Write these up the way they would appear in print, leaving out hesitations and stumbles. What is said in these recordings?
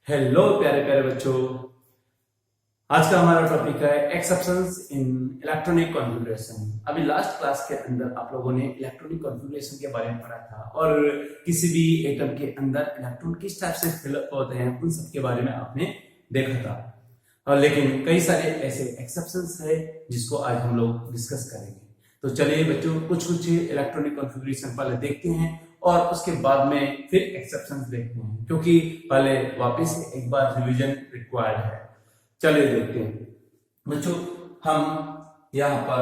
Hello प्यारे प्यारे बच्चों। आज का हमारा टॉपिक है एक्सेप्शंस इन इलेक्ट्रॉनिक कॉन्फ़िगरेशन। अभी लास्ट क्लास के अंदर आप लोगों ने इलेक्ट्रॉनिक कॉन्फ़िगरेशन के बारे में पढ़ा था और किसी भी एटम के अंदर इलेक्ट्रॉन किस टाइप से फिलअप होते हैं उन सब के बारे में आपने देखा था। और लेकिन कई सारे ऐसे एक्सेप्शंस है जिसको आज हम लोग डिस्कस करेंगे। तो चलिए बच्चों, कुछ कुछ इलेक्ट्रॉनिक कॉन्फ़िगरेशन पहले देखते हैं और उसके बाद में फिर एक्सेप्शंस देखते हैं, क्योंकि पहले वापस एक बार रिवीजन रिक्वायर्ड है। चलिए देखते हैं बच्चों। हम यहाँ पर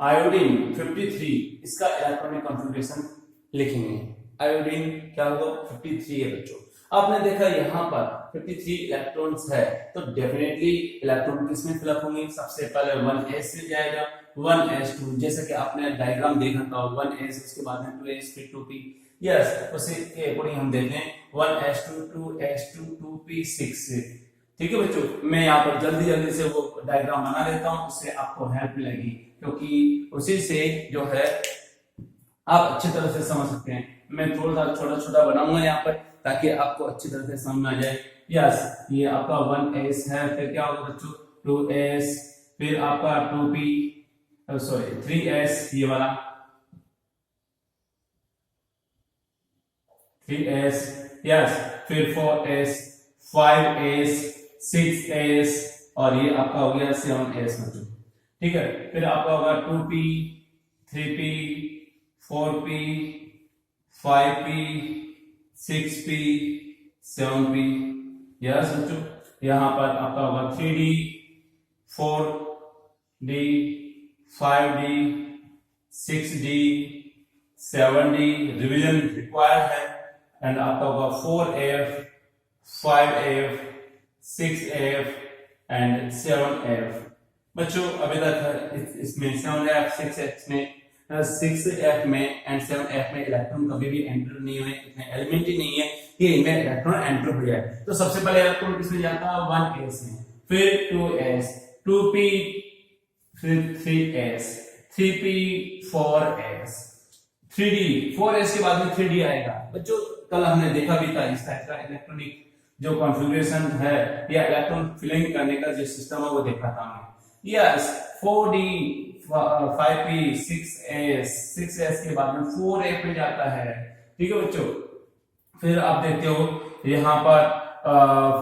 आयोडीन 53 इसका इलेक्ट्रॉनिक कॉन्फ़िगरेशन लिखेंगे। आयोडीन क्या होगा, 53 है बच्चों। आपने देखा यहाँ पर 53 इलेक्ट्रॉन्स है, तो डेफिनेटली इलेक्ट्रॉन किसमें फिलअप होंगे। सबसे पहले 1s से जाएगा 1s2, जैसे कि आपने डायग्राम देखा था 1s, उसके बाद में 2s, फिर 2p। यस, उसी के अकॉर्डिंग हम देखें 1s2 2s2 2p6। ठीक है बच्चों, मैं यहाँ पर जल्दी जल्दी से वो डायग्राम बना देता हूँ, उससे आपको हेल्प मिलेगी, क्योंकि उसी से जो है आप अच्छी तरह से समझ सकते हैं। मैं थोड़ा सा छोटा छोटा बनाऊंगा यहाँ पर ताकि आपको अच्छी तरह से समझ में आ जाए। यस, ये आपका 1s है, फिर क्या होगा बच्चों 2s, फिर आपका 2p, सॉरी 3s, ये वाला 3s, यस, फिर 4s, 5s, 6s और ये आपका हो गया 7s बच्चों। ठीक है, फिर आपका होगा 2p, 3p, 4p, 5p, 6p, 7p। Yes बच्चों, यहां पर आपका होगा 3d, 4d, 5d, 6d, 7d, revision required है। एंड आपका होगा 4f, 5f, 6f and 7f। बच्चों अभी तक इसमें 7f, 6f में एंड 7f में इलेक्ट्रॉन कभी भी एंटर नहीं हुए, इतने एलिमेंट ही नहीं है कि इनमें इलेक्ट्रॉन एंटर हो जाए। तो सबसे पहले इलेक्ट्रॉन किसमें जाता है 1s में, फिर 2s, 2p, फिर 3s, 3p, 4s, 3d, 4s के बाद में 3d आएगा। बच्चों कल हमने देखा भी था इस टाइप का इलेक्ट्रॉनिक जो कॉन्फ़िगरेशन है या इलेक्ट्रॉन फिलिंग करने का जो सिस्टम है वो देखा था हमने। Yes, 4d, 5p, 6s, 6s के बाद में 4a पे जाता है। ठीक है बच्चों, फिर आप देखते हो यहाँ पर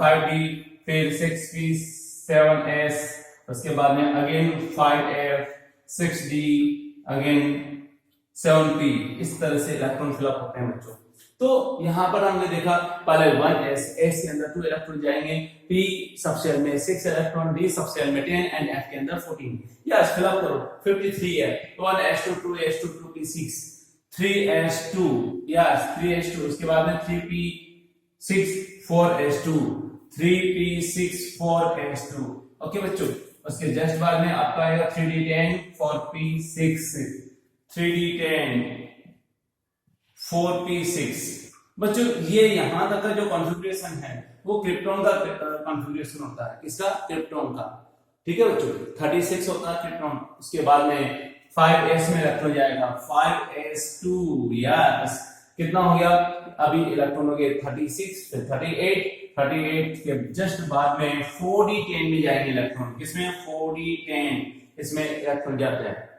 5d, फिर 6p, 7s, उसके बाद में again 5f, 6d, again 7p। इस तरह से इलेक्ट्रॉन फिलअप होते हैं बच्चों। तो यहां पर हमने देखा पहले 1s, s के अंदर 2 इलेक्ट्रॉन जाएंगे, p सब शेल में 6 इलेक्ट्रॉन, d सब शेल में 10 एंड f के अंदर 14। यस, फिलअप करो 53 है, 1s2 2s2 2p6, 3s2, yes 3s2, उसके बाद में 3p6 4s2, 3p6 4s2। Okay बच्चों, उसके जस्ट बाद में आपका आएगा 3d10 4p6, 3d10 4p6। बच्चों ये यहां तक का जो कॉन्फ़िगरेशन है वो क्रिप्टॉन का कॉन्फ़िगरेशन होता है, किसका, क्रिप्टॉन का। ठीक है बच्चों, 36 होता है क्रिप्टॉन। उसके बाद में 5s में इलेक्ट्रॉन जाएगा 5s2। यस, कितना हो गया, अभी इलेक्ट्रॉन हो गए 36, फिर 38 के जस्ट बाद में 4d10 में जाएंगे इलेक्ट्रॉन, किसमें 4d10, इसमें इलेक्ट्रॉन जाते हैं।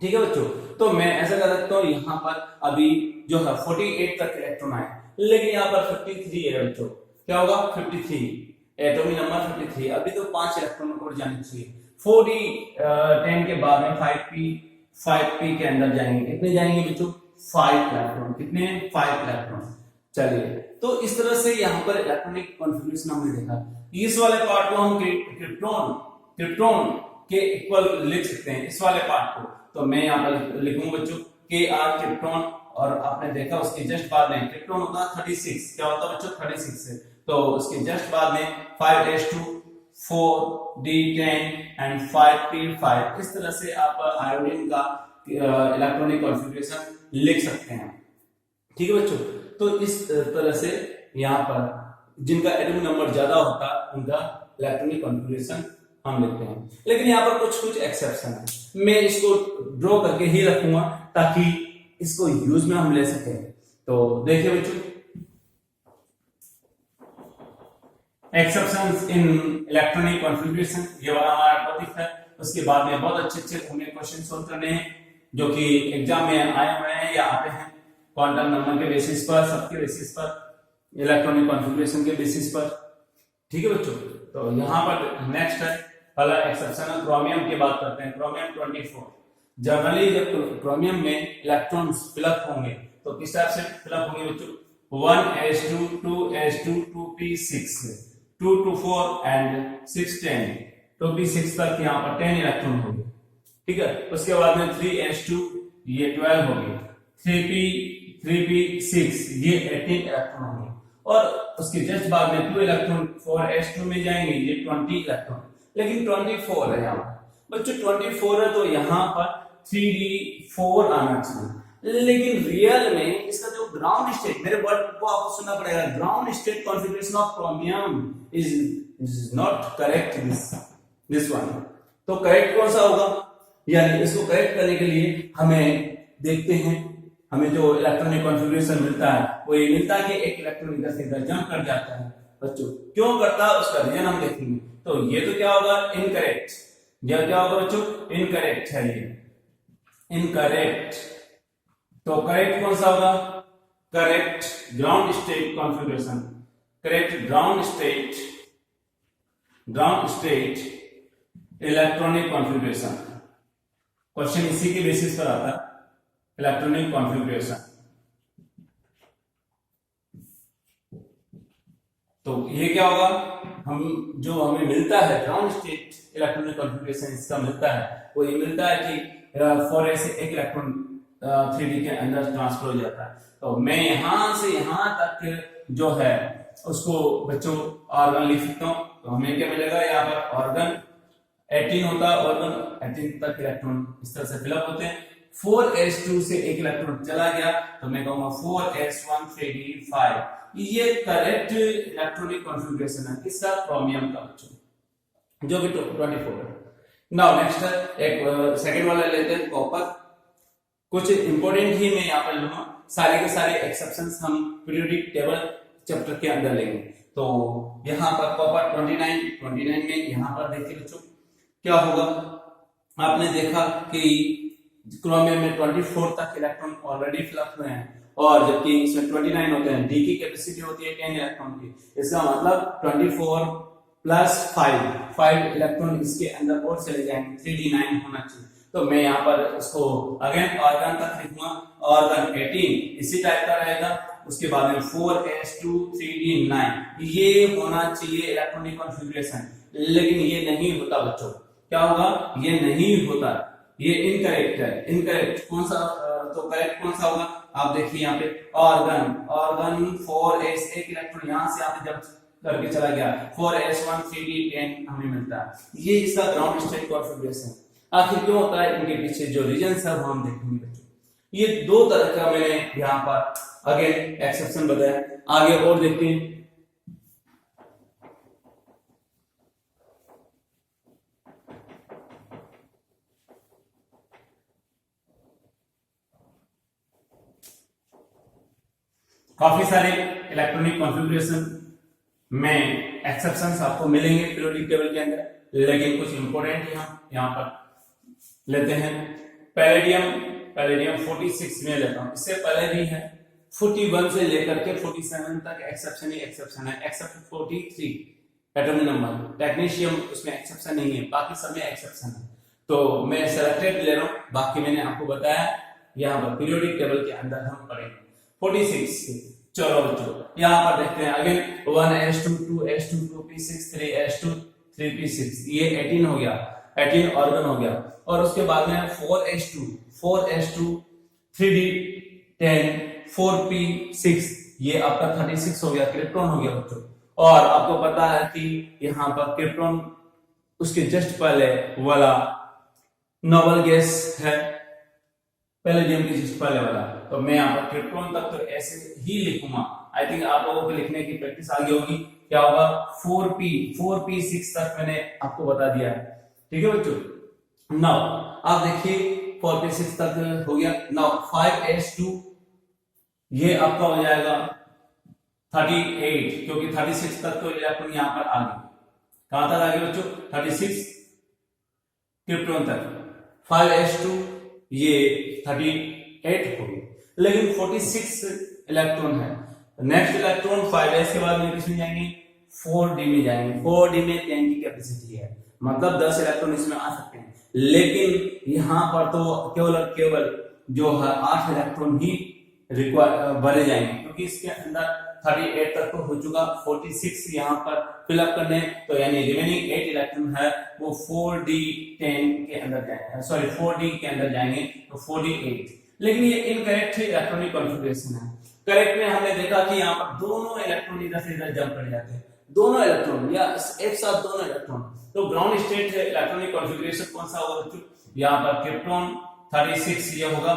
ठीक है बच्चों, तो मैं ऐसा कर सकता हूँ यहाँ पर अभी जो है 48 तक इलेक्ट्रॉन आए, लेकिन यहाँ पर 53 है बच्चों। क्या होगा 53, एटॉमिक नंबर 53। अभी तो 5 इलेक्ट्रॉन और जाने चाहिए। 4d10 के बाद में 5p के अंदर जाएंगे, कितने जाएंगे बच्चों 5 इलेक्ट्रॉन, कितने 5 इलेक्ट्रॉन। चलिए, तो इस तरह से यहाँ पर इलेक्ट्रॉनिक कॉन्फ़िगरेशन हमने देखा। इस वाले पार्ट को हम क्रिप्टॉन के इक्वल लिख सकते हैं, इस वाले पार्ट को। तो मैं यहाँ पर लिखूंगा बच्चों Kr क्रिप्टॉन, और आपने देखा उसके जस्ट बाद में क्रिप्टॉन होता है 36। क्या होता है बच्चों 36 से, तो उसके जस्ट बाद में 5s2, 4d10 एंड 5p5। इस तरह से आप आयोडीन का इलेक्ट्रॉनिक कॉन्फ़िगरेशन लिख सकते हैं। ठीक है बच्चों, तो इस तरह से यहाँ पर जिनका एटॉमिक नंबर ज्यादा होता है उनका इलेक्ट्रॉनिक कॉन्फ़िगरेशन हम लिखते हैं। लेकिन यहाँ पर कुछ एक्सेप्शन है, मैं इसको ड्रॉ करके ही रखूंगा ताकि इसको यूज में हम ले सकें। तो देखिए बच्चों, एक्सेप्शंस इन इलेक्ट्रॉनिक कॉन्फ़िगरेशन, ये वाला हमारा टॉपिक है। उसके बाद में बहुत अच्छे हमें क्वेश्चन सोल्व करने हैं जो कि एग्जाम में आए हुए हैं या आते हैं क्वांटम नंबर के बेसिस पर, सबके बेसिस पर, इलेक्ट्रॉनिक कॉन्फ़िगरेशन के बेसिस पर। ठीक है बच्चों, तो यहाँ पर नेक्स्ट है पहला एक्सेप्शन क्रोमियम की बात करते हैं। क्रोमियम 24। जनरली जब क्रोमियम में इलेक्ट्रॉन्स फिलअप होंगे तो किस टाइप से फिलअप होंगे बच्चों? 1s2 2s2 2p6 2 to 4 and 6 10 2p6 तक यहाँ पर 10 इलेक्ट्रॉन होंगे। ठीक है, उसके बाद में 3s2 ये 12 होगी, 3p6 ये 18 इलेक्ट्रॉन होंगे, और उसके जस्ट बाद में 2 इलेक्ट्रॉन 4s2 में जाएंगे, ये 20 इलेक्ट्रॉन। लेकिन 24 है यहाँ पर बच्चों, 24 है तो यहाँ पर 3d4 आना चाहिए, लेकिन रियल में इसका जो ग्राउंड स्टेट, मेरे वर्ड को आपको सुनना पड़ेगा, ground state configuration of chromium is not correct this one. तो करेक्ट कौन सा होगा? यानी इसको करेक्ट करने के लिए हमें देखते हैं, हमें जो इलेक्ट्रॉनिक कॉन्फ़िगरेशन मिलता है वो ये मिलता है कि एक इलेक्ट्रॉन इधर से इधर जंप कर जाता है। बच्चों क्यों करता है उसका रीजन हम देखेंगे। तो ये तो क्या होगा? इनकरेक्ट। यह क्या होगा बच्चों? इनकरेक्ट है ये, इनकरेक्ट। तो करेक्ट कौन सा होगा? Correct ground state configuration, correct ground state electronic configuration. Question इसी के बेसिस पर आता है, इलेक्ट्रॉनिक कॉन्फ़िगरेशन। तो ये क्या होगा? हम जो हमें मिलता है ग्राउंड स्टेट इलेक्ट्रॉनिक कॉन्फ़िगरेशन इसका मिलता है, वो ये मिलता है कि 4s से एक इलेक्ट्रॉन 3d के अंदर ट्रांसफर हो जाता है। तो मैं यहां से यहां तक जो है उसको बच्चों ऑर्गन लिख सकता हूं। तो हमें क्या मिलेगा? यहाँ पर ऑर्गन 18 होता है, ऑर्गन 18 तक इलेक्ट्रॉन इस तरह से फिलअप होते हैं। 4s2 से एक इलेक्ट्रॉन चला गया तो मैं कहूंगा 4s1 3d5। ये करेक्ट इलेक्ट्रॉनिक कॉन्फ़िगरेशन है किसका? क्रोमियम का बच्चों, जो कि 24 है। नाउ नेक्स्ट एक सेकंड वाला लेते हैं, कॉपर। कुछ इंपॉर्टेंट ही मैं यहाँ पर लूंगा, सारे के सारे एक्सेप्शंस हम पीरियोडिक टेबल चैप्टर के अंदर लेंगे। तो यहाँ पर कॉपर 29 में यहाँ पर देखिए बच्चों क्या होगा। आपने देखा कि क्रोमियम में 24 तक इलेक्ट्रॉन ऑलरेडी फिलअप हुए हैं, और जबकि इसमें 29 होते हैं। डी की कैपेसिटी होती है 10 इलेक्ट्रॉन की, इसका मतलब 24 प्लस 5 इलेक्ट्रॉन इसके अंदर और चले जाएंगे, 3d9 होना चाहिए। तो मैं यहाँ पर इसको अगेन ऑर्गन तक लिखूंगा, ऑर्गन 18 इसी टाइप का रहेगा। उसके बाद में 4s2 3d9 ये होना चाहिए इलेक्ट्रॉनिक कॉन्फ़िगरेशन, लेकिन ये नहीं होता बच्चों। क्या होगा? ये नहीं होता, ये इनकरेक्ट है। इनकरेक्ट कौन सा? तो करेक्ट कौन सा होगा? आप देखिए यहाँ पे ऑर्गन 4s एक इलेक्ट्रॉन यहाँ से आप जब करके चला गया, 4s1 3d10 हमें मिलता है। ये इसका ग्राउंड स्टेट कॉन्फ़िगरेशन। आखिर क्यों होता है? इनके पीछे जो रीजन है वो हम देखेंगे बच्चों। ये दो तरह का मैंने यहाँ पर अगेन एक्सेप्शन बताया, आगे और देखते हैं। काफी सारे इलेक्ट्रॉनिक कॉन्फ़िगरेशन में एक्सेप्शंस आपको मिलेंगे पीरियोडिक टेबल के अंदर, लेकिन कुछ इंपॉर्टेंट हम यहाँ पर लेते हैं। पैलेडियम 46 में लेता हूं, इससे पहले भी है 41 से लेकर के 47 तक एक्सेप्शन ही एक्सेप्शन है, एक्सेप्ट 43 एटॉमिक नंबर। टेक्नीशियम उसमें एक्सेप्शन नहीं है, बाकी सब में एक्सेप्शन है। तो मैं सेलेक्टेड ले रहा हूं, बाकी मैंने आपको बताया यहाँ पर पीरियोडिक टेबल के अंदर हम पढ़ेंगे 46। चलो बच्चों यहाँ पर देखते हैं again 1s2 2s2 2p6 3s2 3p6 ये 18 हो गया, 18 ऑर्गन हो गया। और उसके बाद में 4s2 3d10 4p6 ये आपका 36 हो गया, क्रिप्टॉन हो गया बच्चों। और आपको पता है कि यहाँ पर क्रिप्टॉन उसके जस्ट पहले वाला नोबल गैस है, पैलेडियम के जस्ट पहले वाला। तो मैं यहाँ पर क्रिप्टॉन तक तो ऐसे ही लिखूंगा। आई थिंक आप लोगों को लिखने की प्रैक्टिस आगे होगी। क्या होगा? 4p6 तक मैंने आपको बता दिया है। ठीक है बच्चों। नाउ आप देखिए 4p6 तक हो गया। नाउ 5s2 ये आपका हो जाएगा 38, क्योंकि 36 तक तो इलेक्ट्रॉन यहाँ पर आ गए। कहां तक आ गए बच्चों? 36 क्रिप्टॉन तक। 5s2 ये 38 हो गई, लेकिन 46 इलेक्ट्रॉन है। नेक्स्ट इलेक्ट्रॉन 5s के बाद में किसमें जाएंगे? 4d में जाएंगे। 4d में 10 की कैपेसिटी है, मतलब 10 इलेक्ट्रॉन इसमें आ सकते हैं, लेकिन यहाँ पर तो केवल और केवल जो है 8 इलेक्ट्रॉन ही रिक्वायर भरे जाएंगे, क्योंकि इसके अंदर 38 तक तो हो चुका, 46 यहाँ पर फिलअप करने, तो यानी रिमेनिंग 8 इलेक्ट्रॉन है वो 4d10 के अंदर जाएंगे, सॉरी 4d के अंदर जाएंगे, तो 4d8। लेकिन ये इनकरेक्ट इलेक्ट्रॉनिक कॉन्फ़िगरेशन है। करेक्ट में हमने देखा कि यहाँ पर दोनों इलेक्ट्रॉन इधर से इधर जंप कर जाते हैं, दोनों इलेक्ट्रॉन या एक साथ दोनों इलेक्ट्रॉन। तो ग्राउंड स्टेट इलेक्ट्रॉनिक कॉन्फ़िगरेशन कौन सा होगा बच्चों? यहाँ पर क्रिप्टॉन 36 ये होगा,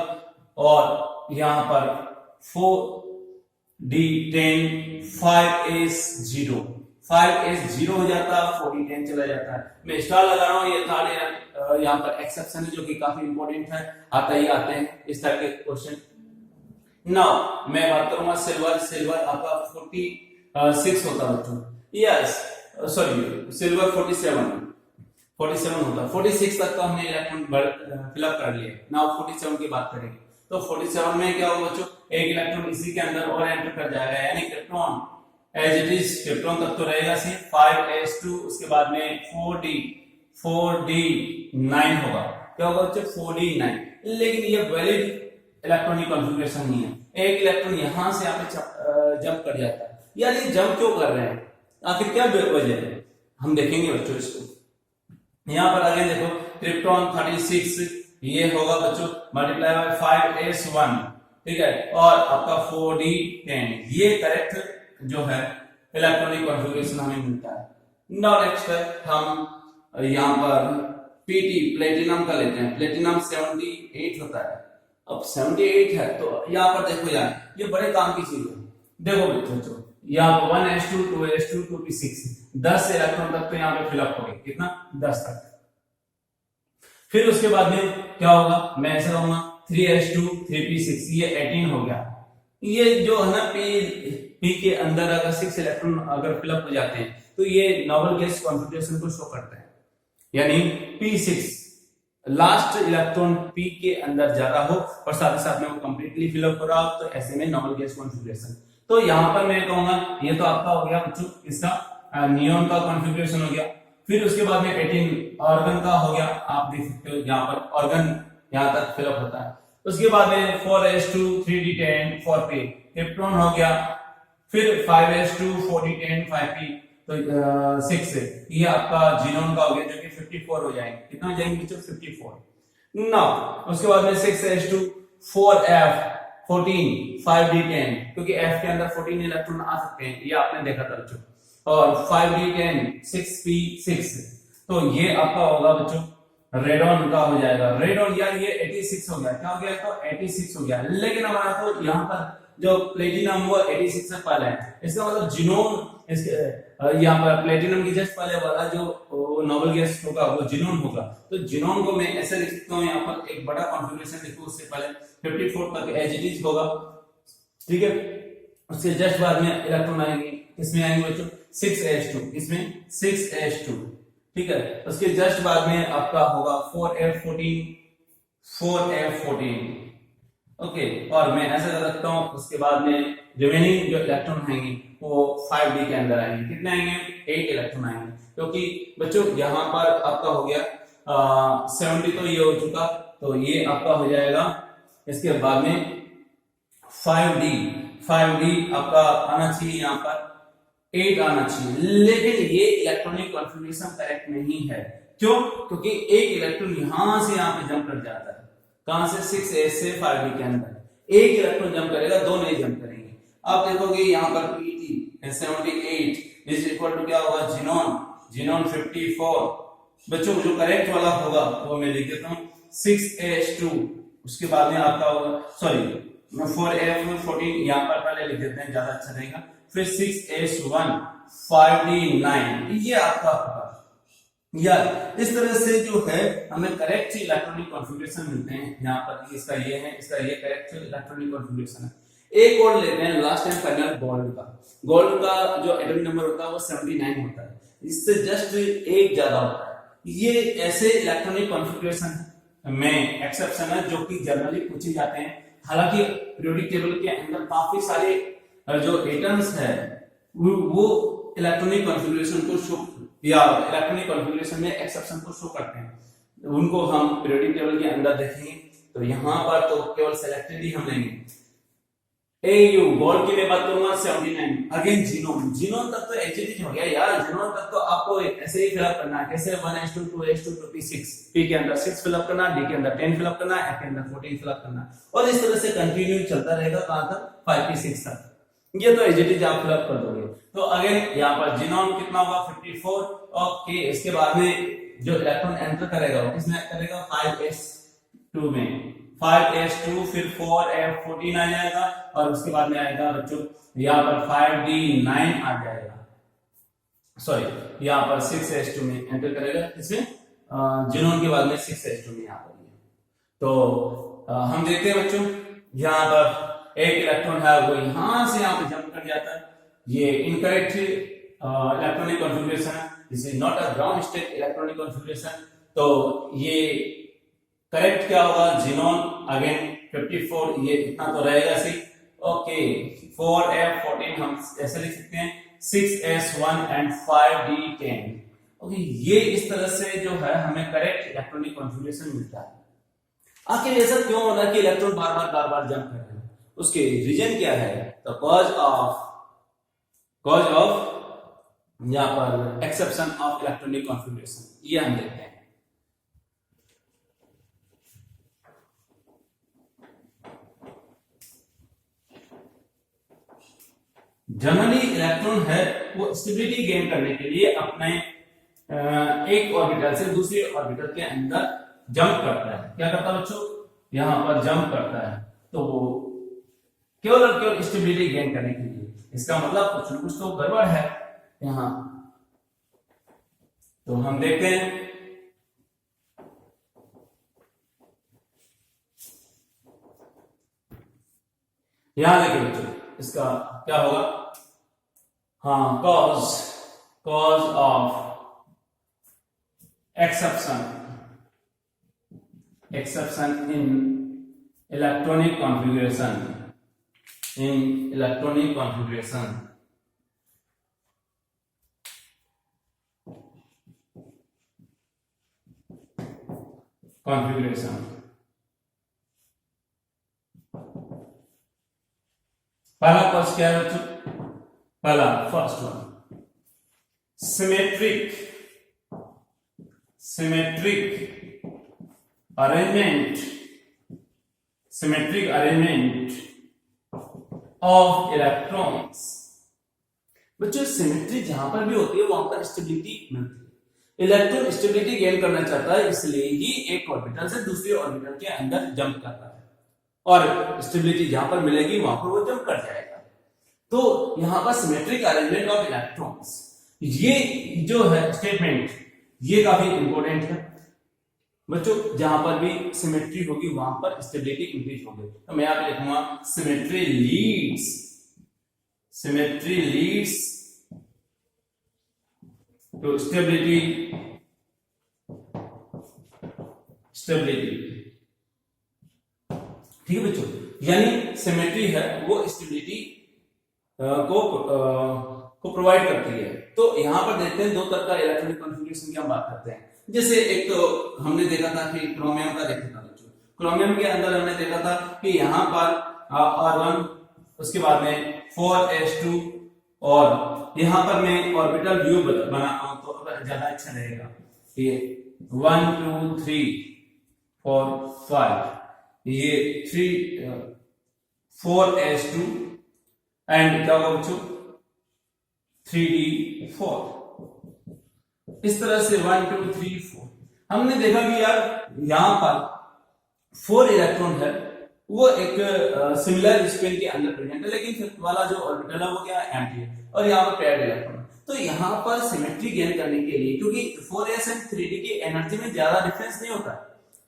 और यहाँ पर 4d10 5s0 हो जाता है, 4d10 चला जाता है। मैं स्टार लगा रहा हूँ, ये थर्ड यहाँ पर एक्सेप्शन है जो कि काफी इंपॉर्टेंट है, आते हैं इस तरह के क्वेश्चन। नाउ मैं बात करूंगा सिल्वर आपका 46 होता है बच्चों, यस सॉरी सिल्वर 47 होता है। 46 तक तो हमने इलेक्ट्रॉन फिलअप कर लिए। नाउ 47 की बात करेंगे, तो 47 में क्या होगा बच्चों? एक इलेक्ट्रॉन इसी के अंदर और एंटर कर जाएगा, यानी krypton as it is krypton तक तो रहेगा सी 5s2, उसके बाद में 4d9 होगा। क्या होगा बच्चों? 4d9। लेकिन ये वैलिड इलेक्ट्रॉनिक कॉन्फ़िगरेशन नहीं है, एक इलेक्ट्रॉन यहां से यहाँ पे जंप कर जाता है। यार ये जंप क्यों कर रहे हैं, आखिर क्या वजह है, हम देखेंगे बच्चों इसको। यहाँ पर आगे देखो क्रिप्टॉन 36 ये होगा बच्चों मल्टीप्लाई बाय 5s1, ठीक है, और आपका 4d10, ये करेक्ट जो है इलेक्ट्रॉनिक कॉन्फ़िगरेशन हमें मिलता है। नाउ नेक्स्ट हम यहाँ पर पीटी प्लेटिनम का लेते हैं। प्लेटिनम 78 होता है। अब 78 है तो यहाँ पर देखो यार, ये बड़े काम की चीज है। देखो बच्चों यहाँ पर 1s2 2s2 2p6 10 इलेक्ट्रॉन तक तो यहाँ पे फिलअप हो गए, कितना? 10 तक। फिर उसके बाद में क्या होगा, मैं ऐसा कहूंगा 3s2 3p6 ये 18 हो गया। ये जो है ना p के अंदर अगर 6 इलेक्ट्रॉन अगर फिलअप हो जाते हैं तो ये नोबल गैस कॉन्फ़िगरेशन को शो करता है, यानी p6 लास्ट इलेक्ट्रॉन p के अंदर ज्यादा हो और साथ ही साथ में वो कंप्लीटली फिलअप हो रहा हो, तो ऐसे में नोबल गैस कॉन्फ़िगरेशन। तो यहाँ पर मैं कहूंगा ये तो आपका हो गया बच्चों इसका नियॉन का कॉन्फ़िगरेशन हो गया। फिर उसके बाद में 18 ऑर्गन का हो गया, आप देख सकते हो यहाँ पर ऑर्गन यहाँ तक फिलअप होता है। उसके बाद में 4s2 3d10 4p क्रिप्टॉन हो गया। फिर 5s2 4d10 5p तो 6 ये आपका जीनोन का हो गया, जो कि 54 हो जाएंगे। कितना हो जाएंगे बच्चों? 54। नाउ उसके बाद में 6s2 4f 14 5d10, क्योंकि f के अंदर 14 इलेक्ट्रॉन आ सकते हैं, ये आपने देखा था बच्चों, और 5d10 6p6 तो ये आपका होगा बच्चों रेडॉन का हो जाएगा। रेडॉन यार ये 86 हो गया, क्या हो गया? तो 86 हो गया। लेकिन हमारा तो यहाँ पर जो प्लेटिनम वो 86 से पहले है, इसका मतलब जिनोन यहाँ पर प्लेटिनम की जस्ट पहले वाला जो नोबल गैस होगा वो जिनोन होगा। तो जिनोन को मैं ऐसे लिख सकता हूँ, यहाँ पर एक बड़ा कॉन्फ़िगरेशन लिखूं, उससे पहले 54 तक एज इट इज होगा, ठीक है। उसके जस्ट बाद में इलेक्ट्रॉन आएंगे, इसमें आएंगे बच्चों 6s2, इसमें 6s2, ठीक है। उसके जस्ट बाद में आपका होगा 4f14 ओके, और मैं ऐसा कर सकता हूँ। उसके बाद में रिमेनिंग जो इलेक्ट्रॉन आएंगे वो 5d के अंदर आएंगे। कितने आएंगे? 8 इलेक्ट्रॉन आएंगे, क्योंकि बच्चों यहाँ पर आपका हो गया 70 तो ये हो चुका, तो ये आपका हो जाएगा। इसके बाद में 5d आपका आना चाहिए, यहाँ पर 8 आना चाहिए। लेकिन ये इलेक्ट्रॉनिक कॉन्फ़िगरेशन करेक्ट नहीं है। क्यों? क्योंकि एक इलेक्ट्रॉन यहां से यहाँ पे जंप कर जाता है, कहां से? 6s से 5d के अंदर एक इलेक्ट्रॉन जंप करेगा, दो नहीं जंप करेंगे। आप देखोगे यहाँ पर pt 78 इज इक्वल टू क्या होगा? जिनोन 54। बच्चों जो करेक्ट वाला होगा वो मैं लिख देता हूँ 6s2, उसके बाद में आपका होगा सॉरी 4f14 यहाँ पर पहले लिख देते हैं, ज्यादा अच्छा रहेगा। फिर 6s1 5d9 ये आपका होगा। यार इस तरह से जो है हमें करेक्ट इलेक्ट्रॉनिक कॉन्फ़िगरेशन मिलते हैं। यहाँ पर इसका ये है, इसका ये करेक्ट इलेक्ट्रॉनिक कॉन्फ़िगरेशन है। एक और लेते हैं लास्ट एंड फाइनल गोल्ड का। गोल्ड का जो एटॉमिक नंबर होता है वो 79 होता है, इससे जस्ट एक ज्यादा होता है। ये ऐसे इलेक्ट्रॉनिक कॉन्फ़िगरेशन में एक्सेप्शन है जो कि जनरली पूछे जाते हैं। हालांकि पीरियोडिक टेबल के अंदर काफी सारे जो एटम्स है वो इलेक्ट्रॉनिक कॉन्फ़िगरेशन को शो या इलेक्ट्रॉनिक कॉन्फ़िगरेशन में एक्सेप्शन को शो करते हैं, उनको हम पीरियोडिक टेबल के अंदर देखेंगे। तो यहाँ पर तो केवल सिलेक्टेड ही हम लेंगे। AU गोल्ड की मैं बात करूंगा 79। अगेन जीनोम, जीनोम तक तो एचएडी हो गया यार, जीनोम तक तो आपको ऐसे ही फिलअप करना है। कैसे 1s2 2s2 2p6, p के अंदर 6 फिलअप करना, d के अंदर 10 फिलअप करना, f के अंदर 14 फिलअप करना, और इस तरह से कंटिन्यू चलता रहेगा कहां तक 5p6 तक। ये तो एचएडी आप फिलअप कर दोगे। तो अगेन यहाँ पर जीनोम कितना होगा 54। ओके, इसके बाद में जो इलेक्ट्रॉन एंटर करेगा वो किसमें करेगा 5s2 में, 5s2 फिर 4f14 आ जाएगा, और उसके बाद में आएगा बच्चों यहाँ पर 5d9 आ जाएगा। सॉरी, यहाँ पर 6s2 में एंटर करेगा, इसमें जीनोम के बाद में 6s2 में यहाँ पर। तो हम देखते हैं बच्चों, यहाँ पर एक इलेक्ट्रॉन है वो यहां से यहाँ पे जंप कर जाता है। ये इनकरेक्ट इलेक्ट्रॉनिक कॉन्फ़िगरेशन है, this is not a ground state electronic configuration. तो ये करेक्ट क्या होगा, जीनोम अगेन 54, ये इतना तो रहेगा सी। ओके, 4f14 हम ऐसे लिख सकते हैं, 6s1 एंड 5d10। ओके, ये इस तरह से जो है हमें करेक्ट इलेक्ट्रॉनिक कॉन्फ़िगरेशन मिलता है। आखिर ऐसा क्यों हो रहा है कि इलेक्ट्रॉन बार बार जंप कर रहे हैं? उसके रीजन क्या है? तो कॉज ऑफ यहां पर एक्सेप्शन ऑफ इलेक्ट्रॉनिक कॉन्फ़िगरेशन, ये हम देखते हैं। जनरली इलेक्ट्रॉन है वो स्टेबिलिटी गेन करने के लिए अपने एक ऑर्बिटल से दूसरे ऑर्बिटल के अंदर जंप करता है। क्या करता है बच्चों? यहां पर जंप करता है, तो वो केवल और केवल स्टेबिलिटी गेन करने के लिए। इसका मतलब कुछ न कुछ तो गड़बड़ है यहां। तो हम देखते हैं, यहां देखिए बच्चों, इसका क्या होगा? हाँ, cause of exception in electronic configuration, पहला कॉज क्या है बच्चों? पहला first one, symmetric arrangement of electrons. बच्चों, सिमेट्री जहां पर भी होती है वहां पर स्टेबिलिटी मिलती है। इलेक्ट्रॉन स्टेबिलिटी गेन करना चाहता है, इसलिए ही एक ऑर्बिटल से दूसरे ऑर्बिटल के अंदर जंप करता है, और स्टेबिलिटी जहां पर मिलेगी वहां पर वो जंप कर जाएगा। तो यहां पर सिमेट्रिक अरेंजमेंट ऑफ इलेक्ट्रॉन्स, ये जो है स्टेटमेंट, ये काफी इंपॉर्टेंट है बच्चों। जहां पर भी सिमेट्री होगी वहां पर स्टेबिलिटी इंक्रीज होगी। तो मैं यहां पे लिखूंगा सिमेट्री लीड्स टू स्टेबिलिटी। ठीक है बच्चों, यानी सिमेट्री है वो स्टेबिलिटी को प्रोवाइड करती है। तो यहां पर देखते हैं दो तरह का इलेक्ट्रॉनिक कॉन्फ़िगरेशन की हम बात करते हैं। जैसे एक तो हमने देखा था कि क्रोमियम का देखा था बच्चों, क्रोमियम के अंदर हमने देखा था कि यहाँ पर R1, उसके बाद में 4s2, और यहाँ पर मैं ऑर्बिटल व्यू बनाता हूं तो ज्यादा अच्छा रहेगा। ये 1 2 3 4 5, ये 4s2 एंड क्या होगा बच्चों 3d4। इस तरह से 1 2 3 4 हमने देखा कि यार यहां पर 4 इलेक्ट्रॉन है वो एक सिमिलर स्पिन के अंदर प्रेजेंट है, लेकिन फिफ्थ वाला जो ऑर्बिटल है वो क्या है, एम्प्टी है, और यहाँ पर पेयर्ड इलेक्ट्रॉन। तो यहाँ पर सिमेट्री गेन करने के लिए, क्योंकि 4s एंड 3d की एनर्जी में ज्यादा डिफरेंस नहीं होता है।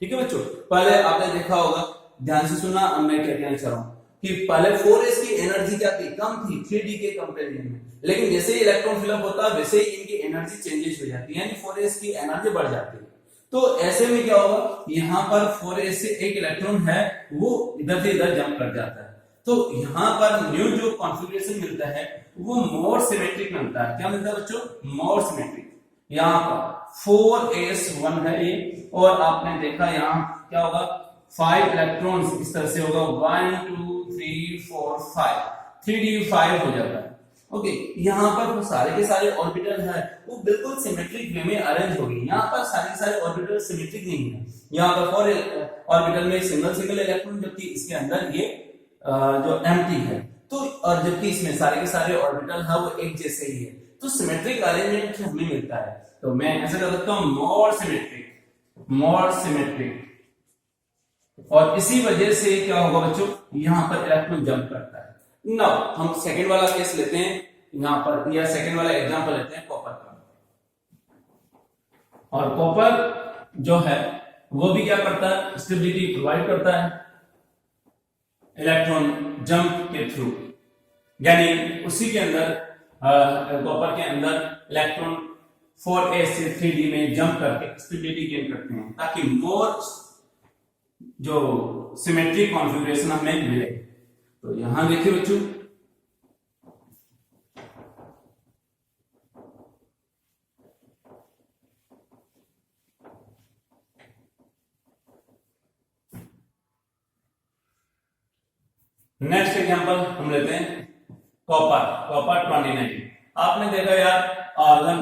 ठीक है बच्चों, पहले आपने देखा होगा, ध्यान से सुना, अब मैं क्या कहना चाह रहा हूँ। कि पहले 4s की एनर्जी क्या थी, कम थी 3d के कंपैरिजन में, लेकिन जैसे ही इलेक्ट्रॉन फिलअप होता है वैसे ही इनकी एनर्जी चेंजेस हो जाती है, यानी 4s की एनर्जी बढ़ जाती है। तो ऐसे में क्या होगा, यहाँ पर 4s से एक इलेक्ट्रॉन है वो इधर से इधर जंप कर जाता है, तो यहाँ पर न्यू जो कॉन्फ़िगरेशन मिलता है वो मोर सिमेट्रिक मिलता है। क्या मिलता है बच्चों, मोर सिमेट्रिक। यहाँ पर 4s1 है ये, और आपने देखा यहाँ क्या होगा, 5 इलेक्ट्रॉन्स इस तरह से होगा, 1 2 3 4 5, 3d5 हो जाता है। ओके, यहाँ पर वो सारे के सारे ऑर्बिटल है वो बिल्कुल सिमेट्रिक वे में अरेंज हो गई। यहाँ पर सारे के सारे ऑर्बिटल सिमेट्रिक नहीं है, यहाँ पर 4 ऑर्बिटल में सिंगल इलेक्ट्रॉन, जबकि इसके अंदर ये जो एम्प्टी है, तो और जबकि इसमें सारे के सारे ऑर्बिटल है वो एक जैसे ही है, तो सिमेट्रिक अरेंजमेंट हमें मिलता है। तो मैं ऐसा कर सकता हूं, मोर सिमेट्रिक, और इसी वजह से क्या होगा बच्चों, यहां पर इलेक्ट्रॉन जंप करता है। नाउ हम सेकंड वाला केस लेते हैं यहां पर, या सेकंड वाला एग्जांपल लेते हैं कॉपर का। और कॉपर जो है वो भी क्या करता है, स्टेबिलिटी प्रोवाइड करता है इलेक्ट्रॉन जंप के थ्रू, यानी उसी के अंदर कॉपर के अंदर इलेक्ट्रॉन 4s से 3d में जंप करके स्टेबिलिटी गेन करते हैं, ताकि मोर जो सिमेट्रिक कॉन्फ़िगरेशन हमें मिले। तो यहां देखिए बच्चों, नेक्स्ट एग्जांपल हम लेते हैं कॉपर 29। आपने देखा यार आर्गन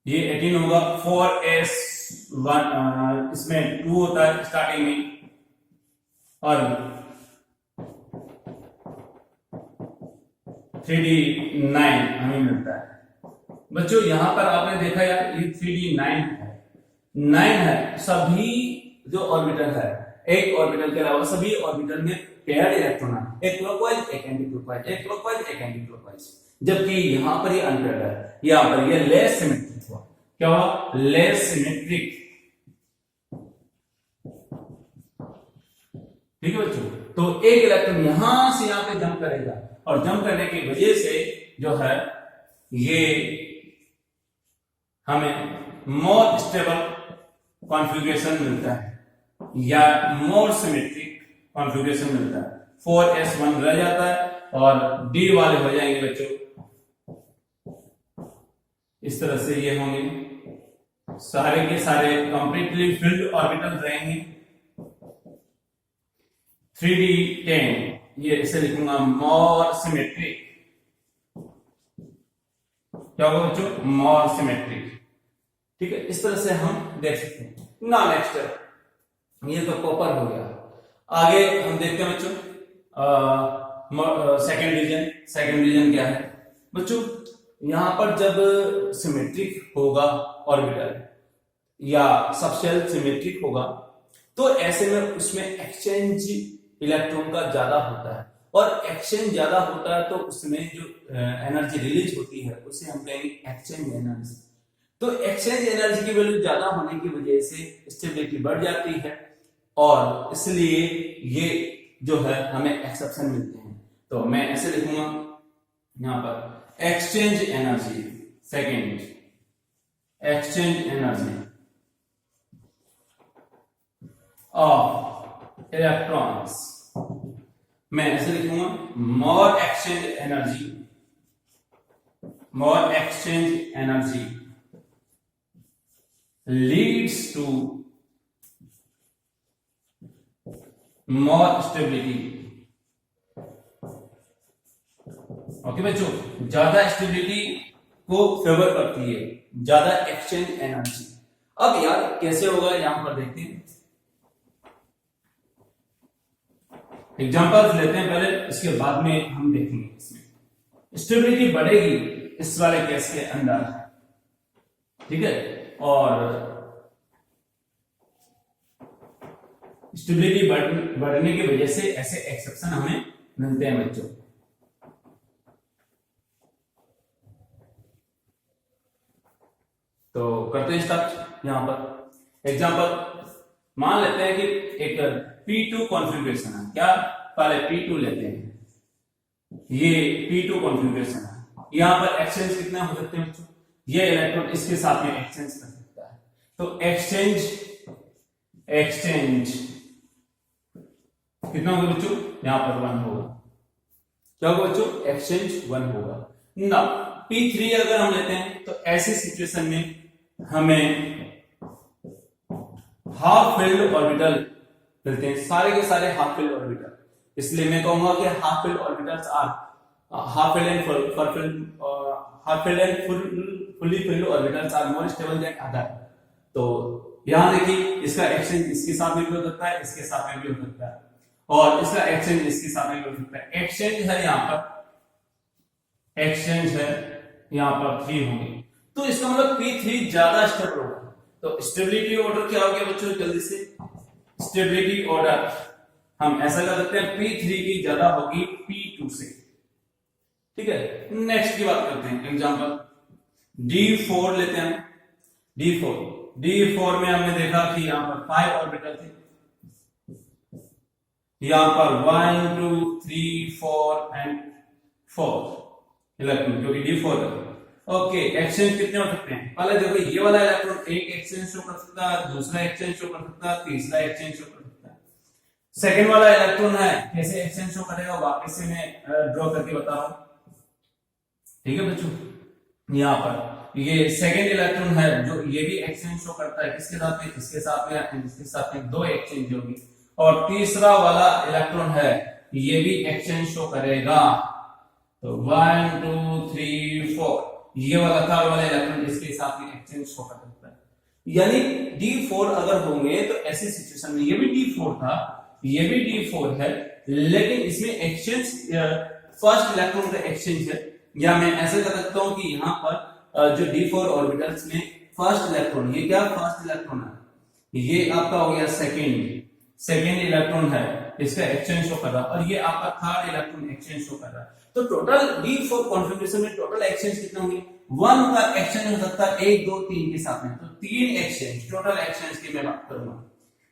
ये 18 होगा, 4s1 इसमें 2 होता है स्टार्टिंग में, और 3d9 हमें मिलता है। बच्चों यहां पर आपने देखा यार ये 3d9 है, सभी जो ऑर्बिटल है, एक ऑर्बिटल के अलावा सभी ऑर्बिटल में पेयर्ड इलेक्ट्रॉन है, एक क्लॉकवाइज एक एंटी क्लॉकवाइज, एक क्लॉकवाइज एक एंटी क्लॉकवाइज, जबकि यहां पर ये अनपेयर्ड है, यहां पर ये लेस सिमेट्रिक हुआ। क्या हुआ, लेस सिमेट्रिक। ठीक है बच्चों, तो एक इलेक्ट्रॉन यहां से यहां पे जंप करेगा, और जंप करने की वजह से जो है ये हमें मोर स्टेबल कॉन्फ़िगरेशन मिलता है, या मोर सिमेट्रिक कॉन्फ़िगरेशन मिलता है। 4s1 रह जाता है और d वाले हो जाएंगे बच्चों इस तरह से, ये होंगे सारे के सारे कंप्लीटली फिल्ड ऑर्बिटल रहेंगे। 3d10 ये इसे लिखूंगा मोर सिमेट्रिक। क्या होगा बच्चों, मोर सिमेट्रिक। ठीक है, इस तरह से हम देख सकते हैं। ना नेक्स्ट ये तो कॉपर हो गया, आगे हम देखते हैं बच्चों सेकंड रीजन क्या है बच्चों, यहां पर जब सिमेट्रिक होगा ऑर्बिटल या सबशेल सिमेट्रिक होगा, तो ऐसे में उसमें एक्सचेंज इलेक्ट्रॉन का ज्यादा होता है, और एक्सचेंज ज्यादा होता है तो उसमें जो एनर्जी रिलीज होती है उसे हम कहेंगे एक्सचेंज एनर्जी। तो एक्सचेंज एनर्जी की वैल्यू ज्यादा होने की वजह से स्टेबिलिटी बढ़ जाती है, और इसलिए ये जो है हमें एक्सेप्शन मिलते हैं। तो मैं ऐसे लिखूंगा यहां पर exchange energy, second exchange energy of electrons, मैं ऐसे लिखूंगा more exchange energy leads to more stability. Okay बच्चों, ज्यादा स्टेबिलिटी को फेवर करती है ज्यादा एक्सचेंज एनर्जी। अब यार कैसे होगा यहां पर देखते हैं, एग्जांपल्स लेते हैं पहले, इसके बाद में हम देखेंगे। इसमें स्टेबिलिटी बढ़ेगी इस वाले केस के अंदर, ठीक है, और स्टेबिलिटी बढ़ने की वजह से ऐसे एक्सेप्शन हमें मिलते हैं बच्चों। तो करते हैं स्टार्ट। यहां पर एग्जांपल मान लेते हैं कि एक P2 कॉन्फ़िगरेशन है, क्या पहले P2 लेते हैं, ये P2 कॉन्फ़िगरेशन है। यहाँ पर एक्सचेंज कितने हो सकते हैं बच्चों, ये इलेक्ट्रॉन इसके साथ में एक्सचेंज कर सकता है, तो एक्सचेंज कितना होगा बच्चों, यहाँ पर 1 होगा। क्या होगा बच्चों, एक्सचेंज 1 होगा ना। P3 अगर हम लेते हैं तो ऐसी सिचुएशन में हमें हाफ फिल्ड ऑर्बिटल मिलते हैं, सारे के सारे हाफ फिल्ड ऑर्बिटल। इसलिए मैं कहूंगा कि half filled orbitals are half filled and fully filled orbitals are more stable than other. तो यहां देखिए, इसका एक्सचेंज इसके साथ में भी हो सकता है, इसके साथ में भी हो सकता है, और इसका एक्सचेंज इसके साथ में भी हो सकता है। एक्सचेंज है यहाँ पर, एक्सचेंज है यहाँ पर 3 होंगे, तो इसका मतलब P3 ज्यादा स्टेबल होगा। तो स्टेबिलिटी ऑर्डर क्या हो गया बच्चों, जल्दी से स्टेबिलिटी ऑर्डर हम ऐसा कर सकते हैं, P3 की ज्यादा होगी P2 से। ठीक है, नेक्स्ट की बात करते हैं, एग्जांपल D4 लेते हैं। D4 में हमने देखा कि यहाँ पर 5 ऑर्बिटल थे, यहाँ पर 1 2 3 4 एंड 4 इलेक्ट्रॉन, जो कि D4 है। ओके, एक्सचेंज कितने हो सकते हैं, पहले देखो ये वाला इलेक्ट्रॉन एक एक्सचेंज शो कर सकता है, दूसरा एक्सचेंज शो कर सकता है, तीसरा एक्सचेंज शो कर सकता है। सेकंड वाला इलेक्ट्रॉन है, कैसे एक्सचेंज शो करेगा वापस से मैं ड्रॉ करके बता रहा हूं। ठीक है बच्चों, यहाँ पर ये सेकंड इलेक्ट्रॉन है जो ये भी एक्सचेंज शो करता है, किसके साथ में, इसके साथ में, इसके साथ में 2 एक्सचेंज होगी। और तीसरा वाला इलेक्ट्रॉन है, ये भी एक्सचेंज शो करेगा, तो 1 2 3 4 ये वाला थर्ड वाला इलेक्ट्रॉन इसके साथ में एक्सचेंज शो कर सकता है। यानी D4 अगर होंगे तो ऐसी सिचुएशन में, ये भी D4 था, ये भी D4 है, लेकिन इसमें एक्सचेंज फर्स्ट इलेक्ट्रॉन का एक्सचेंज है, या मैं ऐसे कर सकता हूं कि यहाँ पर जो D4 ऑर्बिटल्स में फर्स्ट इलेक्ट्रॉन, ये क्या फर्स्ट इलेक्ट्रॉन है, ये आपका हो गया सेकेंड इलेक्ट्रॉन है, इसका एक्सचेंज शो कर रहा है, और ये आपका थर्ड इलेक्ट्रॉन एक्सचेंज शो कर रहा है। तो टोटल D4 कॉन्फ़िगरेशन में टोटल एक्सचेंज कितने होंगे, 1 का एक्सचेंज हो सकता है 1 2 3 के साथ में, तो 3 एक्सचेंज, टोटल एक्सचेंज की मैं बात करूंगा।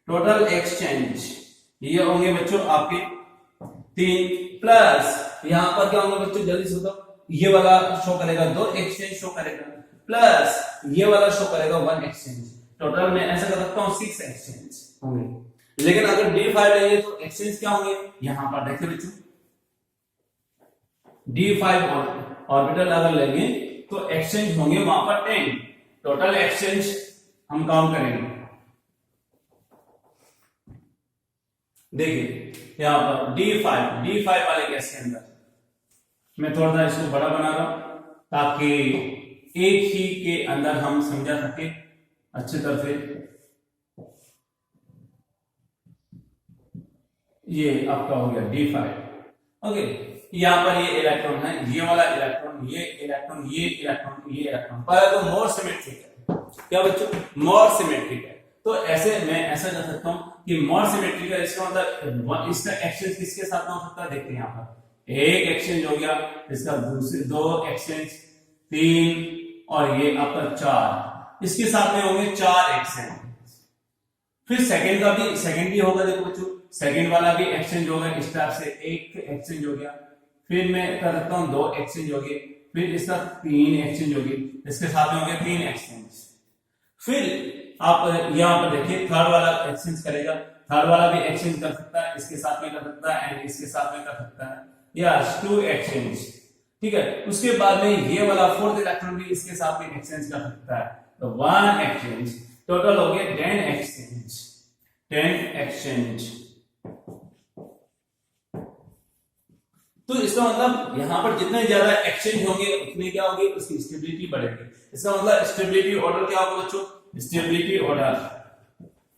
टोटल एक्सचेंज ये होंगे बच्चों आपके 3, प्लस यहां पर क्या होंगे बच्चों, जल्दी से बताओ, ये वाला शो करेगा 2 एक्सचेंज शो करेगा, प्लस ये वाला शो करेगा 1 एक्सचेंज। टोटल में ऐसा कर सकता हूं 6 एक्सचेंज होंगे। लेकिन अगर D5 लेंगे तो एक्सचेंज क्या होंगे, यहां पर देखिए बच्चों, D5 ऑर्बिटल अगर लेंगे तो एक्सचेंज होंगे वहां पर 10। टोटल एक्सचेंज हम काउंट करेंगे, देखिए यहां पर D5 वाले गैस के अंदर मैं थोड़ा सा इसको बड़ा बना रहा हूं ताकि एक ही के अंदर हम समझा सके अच्छी तरह से। ये आपका हो गया D5। ओके, यहाँ पर ये इलेक्ट्रॉन है, ये वाला इलेक्ट्रॉन, ये इलेक्ट्रॉन, ये इलेक्ट्रॉन, ये इलेक्ट्रॉन, पहले तो मोर सिमेट्रिक है। क्या बच्चों, मोर सिमेट्रिक है। तो ऐसे मैं ऐसा कर सकता हूं कि मोर सिमेट्रिक है, इसका मतलब इसका एक्सचेंज किसके साथ में हो सकता है, देखते हैं यहाँ पर एक एक्सचेंज हो गया, इसका दूसरे 2 एक्सचेंज, 3 और ये आपका 4, इसके साथ में होंगे 4 एक्सचेंज। फिर सेकंड भी होगा, देखो बच्चों सेकंड वाला भी एक्सचेंज होगा, इस टाइप से एक एक्सचेंज हो गया, फिर मैं कर सकता हूं 2 एक्सचेंज हो गए, फिर इसका 3 एक्सचेंज हो गए, इसके साथ में हो गया 3 एक्सचेंज। फिर आप यहाँ पर देखिए थर्ड वाला एक्सचेंज करेगा, थर्ड वाला भी एक्सचेंज कर सकता है, इसके साथ में कर सकता है एंड इसके साथ में कर सकता है, यस 2 एक्सचेंज। ठीक है, उसके बाद में ये वाला फोर्थ इलेक्ट्रॉन भी इसके साथ में एक्सचेंज कर सकता है, तो 1 एक्सचेंज। टोटल हो गया 10 एक्सचेंज, 10 एक्सचेंज। तो इसका मतलब यहां पर जितने ज्यादा एक्सचेंज होंगे उतनी क्या होगी, उसकी स्टेबिलिटी बढ़ेगी। इसका मतलब स्टेबिलिटी ऑर्डर क्या होगा बच्चों, स्टेबिलिटी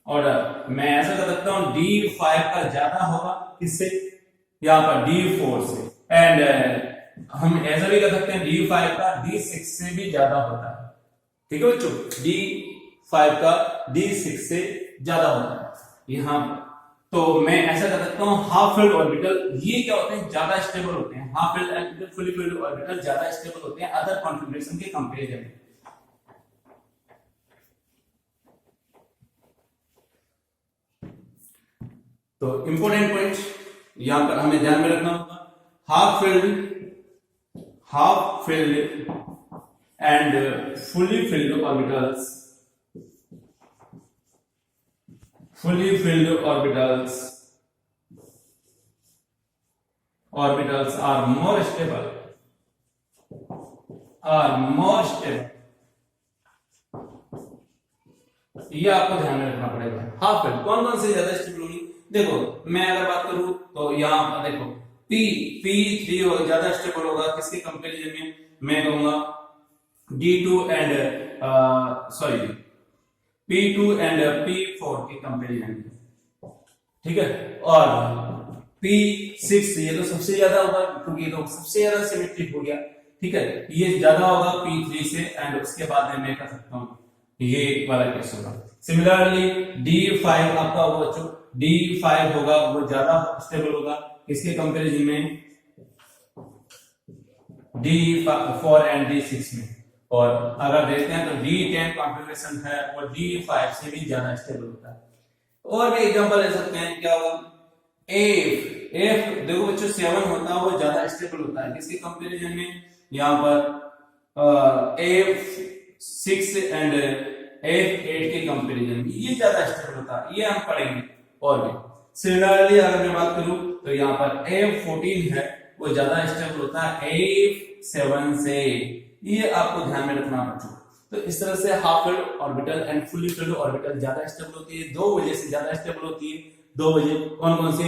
ऑर्डर मैं ऐसा कर सकता हूं D5 का ज्यादा होगा, किससे, यहां पर D4 से, एंड हम ऐसा भी कर सकते हैं D5 का D6 से भी ज्यादा होता है। ठीक है बच्चों, D5 का D6 से ज्यादा होता है यहां। तो मैं ऐसा कर सकता हूं हाफ फिल्ड ऑर्बिटल, ये क्या होते हैं, ज्यादा स्टेबल होते हैं, half filled and fully filled orbital ज्यादा स्टेबल होते हैं अदर कॉन्फ़िगरेशन के कंपैरिजन में। तो इंपॉर्टेंट पॉइंट यहां पर हमें ध्यान में रखना होगा half filled and fully filled orbitals are more stable ये आपको ध्यान में रखना पड़ेगा। हाफ फिल्ड कौन कौन से ज्यादा स्टेबल होंगी, देखो मैं अगर बात करूं तो यहाँ पर देखो P3 ज्यादा स्टेबल होगा किसके कंपैरिजन में, मैं कहूंगा D2 and P2 and P4 के कंपैरिजन में, ठीक है। और P6 ये तो सबसे ज्यादा होगा क्योंकि ये तो सबसे ज्यादा सिमेट्रिक हो गया, ठीक है, ये ज्यादा होगा P3 से, एंड उसके बाद में मैं कह सकता हूं ये वाला केस होगा। सिमिलरली D5 आपका होगा बच्चों, D5 होगा वो ज्यादा स्टेबल होगा किसके कंपैरिजन में, D4 एंड D6 में। और अगर देखते हैं तो D10 कॉन्फ़िगरेशन है वो D5 से भी ज्यादा स्टेबल होता है। और भी एग्जांपल ले सकते हैं, क्या होगा F देखो बच्चों 7 होता है वो ज्यादा स्टेबल होता है किसके कंपैरिजन में, यहाँ पर F6 एंड F8 के कंपैरिजन में ये ज्यादा स्टेबल होता है, ये हम पढ़ेंगे। और भी सिमिलरली अगर मैं बात करूं तो यहाँ पर F14 है वो ज्यादा स्टेबल होता है F7 से, ये आपको ध्यान में रखना बच्चों। तो इस तरह से half filled orbital and fully filled orbital ज्यादा स्टेबल होती है, दो वजह से ज्यादा स्टेबल होती है, दो वजह कौन कौन सी